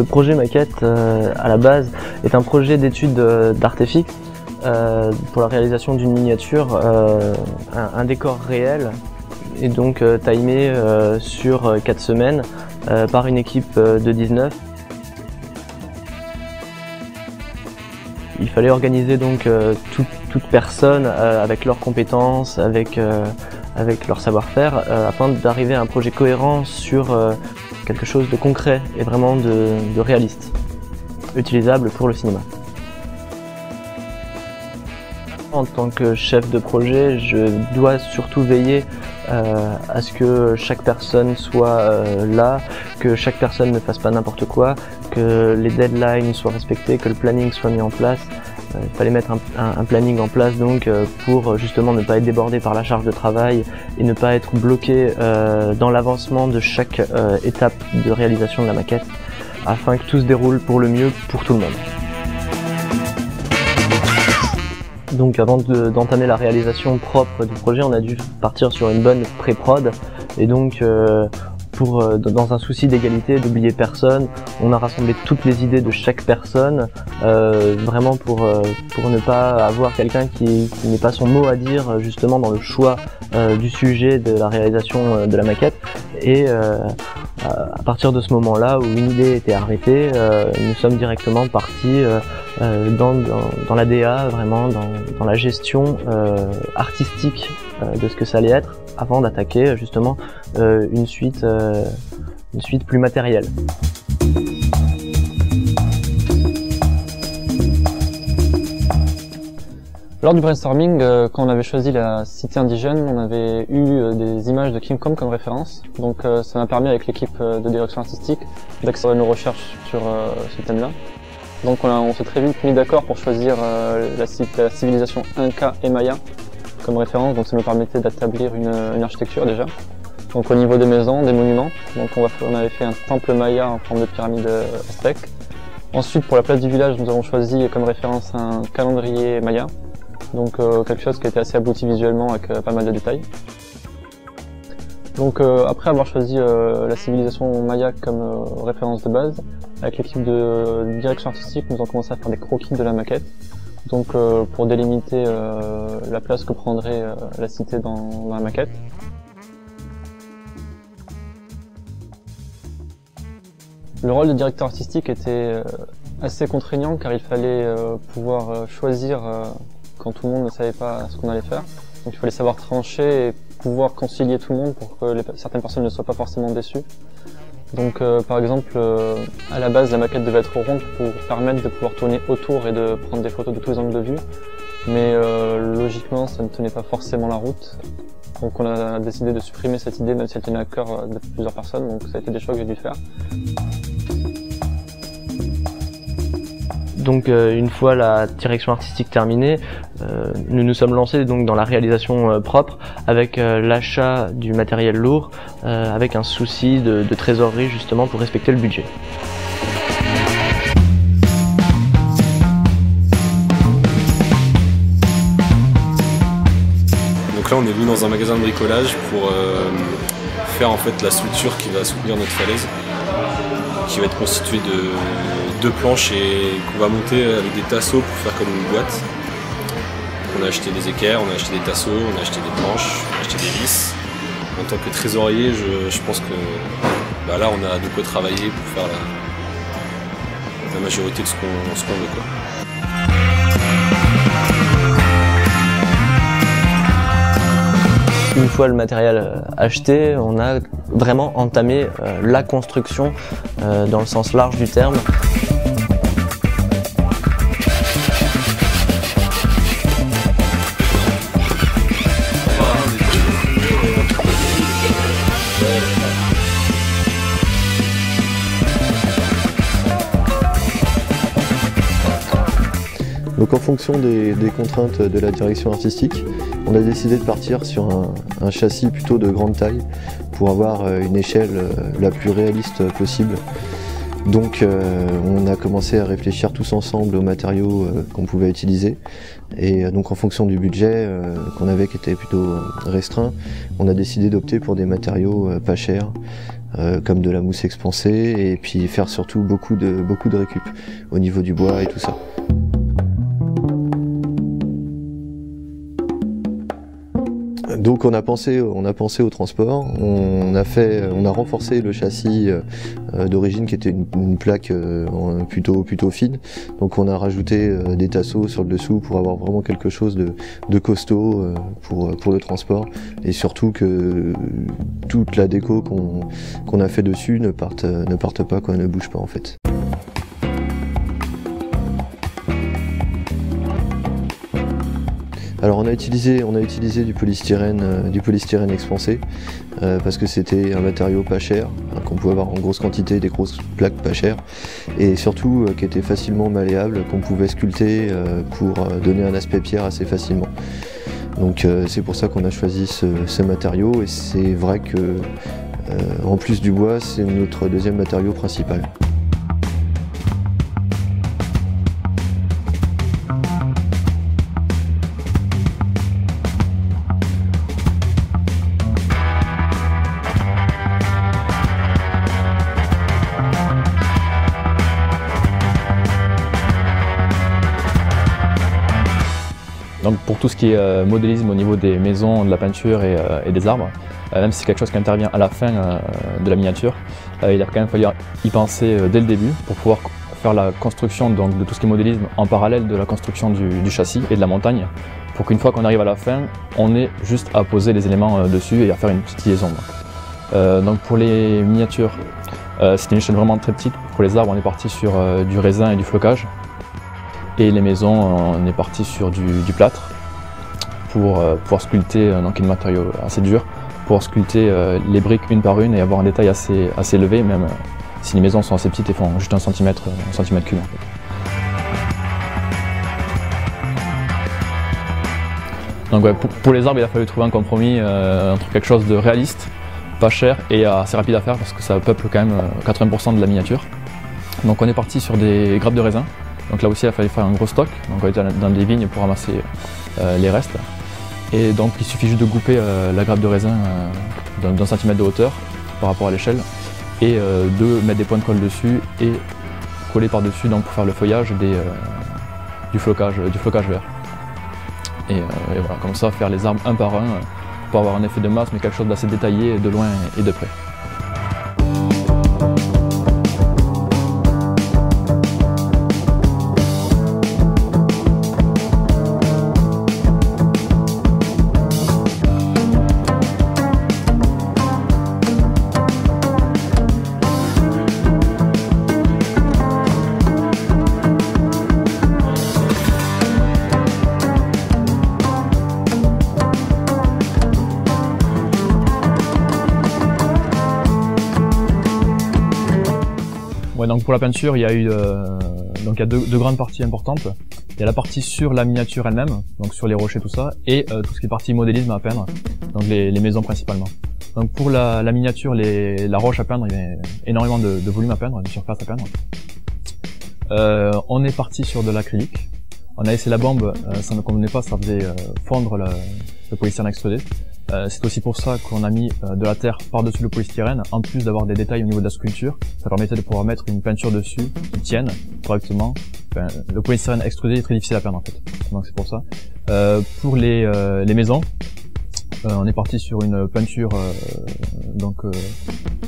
Le projet maquette, à la base, est un projet d'étude d'Artefix pour la réalisation d'une miniature, un décor réel, et donc timé sur 4 semaines par une équipe de 19. Il fallait organiser donc toute personne avec leurs compétences, avec leur savoir-faire, afin d'arriver à un projet cohérent sur quelque chose de concret et vraiment de réaliste, utilisable pour le cinéma. En tant que chef de projet, je dois surtout veiller à ce que chaque personne soit là, que chaque personne ne fasse pas n'importe quoi, que les deadlines soient respectés, que le planning soit mis en place. Il fallait mettre un planning en place donc pour justement ne pas être débordé par la charge de travail et ne pas être bloqué dans l'avancement de chaque étape de réalisation de la maquette, afin que tout se déroule pour le mieux pour tout le monde. Donc avant d'entamer la réalisation propre du projet, on a dû partir sur une bonne pré-prod, et donc dans un souci d'égalité, d'oublier personne, on a rassemblé toutes les idées de chaque personne, vraiment pour ne pas avoir quelqu'un qui n'ait pas son mot à dire justement dans le choix du sujet de la réalisation de la maquette. Et à partir de ce moment-là où une idée était arrêtée, nous sommes directement partis dans la DA, vraiment dans la gestion artistique de ce que ça allait être, avant d'attaquer justement une suite plus matérielle. Lors du brainstorming, quand on avait choisi la cité indigène, on avait eu des images de King Kong comme référence. Donc ça m'a permis avec l'équipe de direction artistique d'accélérer nos recherches sur ce thème-là. Donc on s'est très vite mis d'accord pour choisir la civilisation Inca et Maya comme référence. Donc ça nous permettait d'établir une architecture déjà. Donc au niveau des maisons, des monuments, donc on avait fait un temple maya en forme de pyramide aztèque. Ensuite pour la place du village, nous avons choisi comme référence un calendrier maya. Donc quelque chose qui était assez abouti visuellement avec pas mal de détails. Donc après avoir choisi la civilisation maya comme référence de base, avec l'équipe de direction artistique, nous avons commencé à faire des croquis de la maquette. Donc pour délimiter la place que prendrait la cité dans la maquette. Le rôle de directeur artistique était assez contraignant car il fallait pouvoir choisir quand tout le monde ne savait pas ce qu'on allait faire. Donc il fallait savoir trancher et pouvoir concilier tout le monde pour que certaines personnes ne soient pas forcément déçues. Donc par exemple, à la base la maquette devait être ronde pour permettre de pouvoir tourner autour et de prendre des photos de tous les angles de vue. Mais logiquement ça ne tenait pas forcément la route. Donc on a décidé de supprimer cette idée même si elle tenait à cœur de plusieurs personnes, donc ça a été des choix que j'ai dû faire. Donc une fois la direction artistique terminée, nous nous sommes lancés donc dans la réalisation propre avec l'achat du matériel lourd, avec un souci de trésorerie justement pour respecter le budget. Donc là on est venu dans un magasin de bricolage pour faire en fait la structure qui va soutenir notre falaise, qui va être constituée de 2 planches et qu'on va monter avec des tasseaux pour faire comme une boîte. On a acheté des équerres, on a acheté des tasseaux, on a acheté des planches, on a acheté des vis. En tant que trésorier, je pense que là on a de quoi travailler pour faire la majorité de ce qu'on veut, quoi. Une fois le matériel acheté, on a vraiment entamé la construction dans le sens large du terme. Donc en fonction des contraintes de la direction artistique, on a décidé de partir sur un châssis plutôt de grande taille pour avoir une échelle la plus réaliste possible. Donc on a commencé à réfléchir tous ensemble aux matériaux qu'on pouvait utiliser, et donc en fonction du budget qu'on avait qui était plutôt restreint, on a décidé d'opter pour des matériaux pas chers, comme de la mousse expansée, et puis faire surtout beaucoup de récup au niveau du bois et tout ça. Donc on a pensé au transport, on a renforcé le châssis d'origine qui était une plaque plutôt fine. Donc on a rajouté des tasseaux sur le dessous pour avoir vraiment quelque chose de costaud pour le transport, et surtout que toute la déco qu'on a fait dessus ne parte pas, ne bouge pas en fait. Alors on a utilisé du polystyrène expansé parce que c'était un matériau pas cher, qu'on pouvait avoir en grosse quantité, des grosses plaques pas chères, et surtout qui était facilement malléable, qu'on pouvait sculpter pour donner un aspect pierre assez facilement. Donc c'est pour ça qu'on a choisi ce matériau, et c'est vrai que en plus du bois, c'est notre deuxième matériau principal. Donc pour tout ce qui est modélisme au niveau des maisons, de la peinture et des arbres, même si c'est quelque chose qui intervient à la fin de la miniature, il a quand même fallu y penser dès le début pour pouvoir faire la construction donc, de tout ce qui est modélisme en parallèle de la construction du châssis et de la montagne, pour qu'une fois qu'on arrive à la fin, on ait juste à poser les éléments dessus et à faire une petite liaison. Donc pour les miniatures, c'était une échelle vraiment très petite. Pour les arbres, on est parti sur du raisin et du flocage. Et les maisons, on est parti sur du plâtre pour pouvoir sculpter donc un matériau assez dur, pour sculpter les briques une par une et avoir un détail assez élevé, même si les maisons sont assez petites et font juste un centimètre cube. En fait. Donc ouais, pour les arbres, il a fallu trouver un compromis entre quelque chose de réaliste, pas cher et assez rapide à faire parce que ça peuple quand même 80% de la miniature. Donc on est parti sur des grappes de raisin. Donc là aussi, il a fallu faire un gros stock. Donc on était dans des vignes pour ramasser les restes. Et donc il suffit juste de couper la grappe de raisin d'un centimètre de hauteur par rapport à l'échelle et de mettre des points de colle dessus et coller par-dessus donc pour faire le feuillage du flocage vert. Et voilà, comme ça, faire les arbres un par un pour avoir un effet de masse mais quelque chose d'assez détaillé de loin et de près. Ouais, donc pour la peinture, il y a eu donc il y a deux grandes parties importantes. Il y a la partie sur la miniature elle-même, donc sur les rochers tout ça, et tout ce qui est partie modélisme à peindre, donc les maisons principalement. Donc pour la miniature, la roche à peindre, il y a énormément de volume à peindre, de surface à peindre. On est parti sur de l'acrylique. On a laissé la bombe, ça ne convenait pas, ça faisait fondre le polystyrène extrudé. C'est aussi pour ça qu'on a mis de la terre par-dessus le polystyrène, en plus d'avoir des détails au niveau de la sculpture. Ça permettait de pouvoir mettre une peinture dessus qui tienne correctement. Enfin, le polystyrène extrudé est très difficile à peindre en fait, donc c'est pour ça. Pour les maisons, on est parti sur une peinture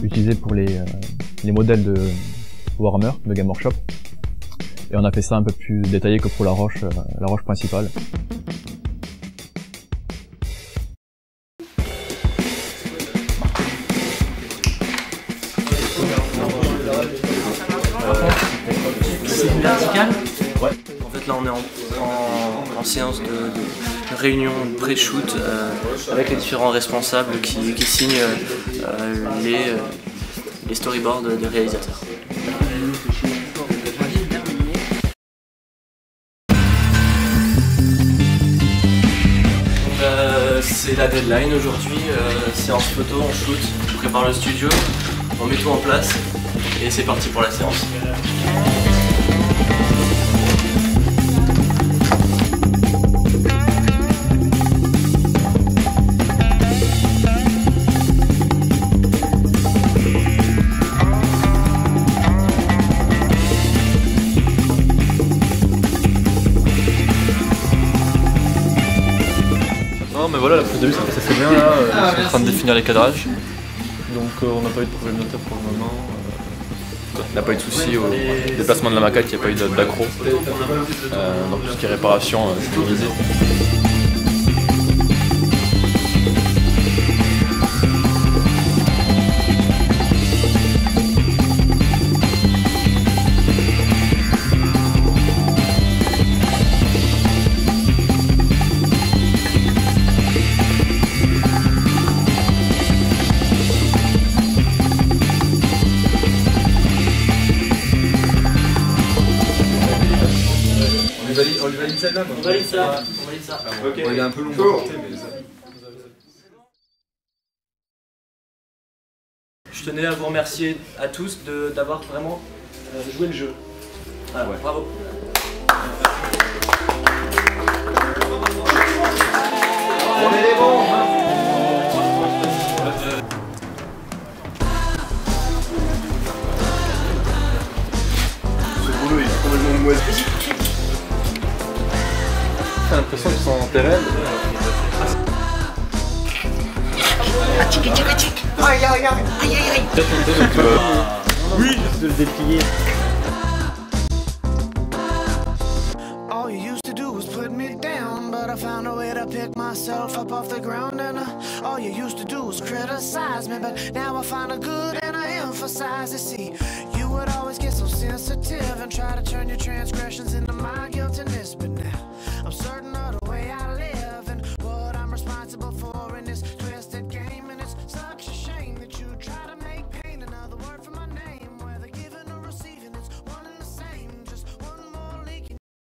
utilisée pour les modèles de Warhammer, de Game Workshop. Et on a fait ça un peu plus détaillé que pour la roche principale. C'est une verticale. Ouais. En fait là on est en séance de réunion pré-shoot avec les différents responsables qui signent les storyboards des réalisateurs. C'est la deadline aujourd'hui, séance photo, on shoot, on prépare le studio, on met tout en place et c'est parti pour la séance. voilà, la prise de vue ça passe assez bien là, ils sont en train de définir les cadrages. Donc on n'a pas eu de problème notable pour le moment. Il n'a pas eu de soucis au déplacement de la maquette, il n'y a pas eu d'accro. Donc tout ce qui est réparation, c'est maîtrisé. On lui valide celle-là. On valide ça. On valide ça. Ok. Il est un peu long à porter, mais ça. Je tenais à vous remercier à tous d'avoir vraiment joué le jeu. Voilà, ouais. Bravo. On est les bons. Ce boulot il est complètement moisi. J'ai l'impression qu'ils sont en terrain. Ah, tic. Aïe, aïe, aïe. Aïe, aïe, aïe. Oui, de le déplier. All you used to do was put me down, but I found a way to pick myself up off the ground. And all you used to do was criticize me, but now I find a good and I emphasize it. See, you would always get so sensitive and try to turn your transgressions into my guiltiness, but now I'm certain of the way I live and what I'm responsible for in this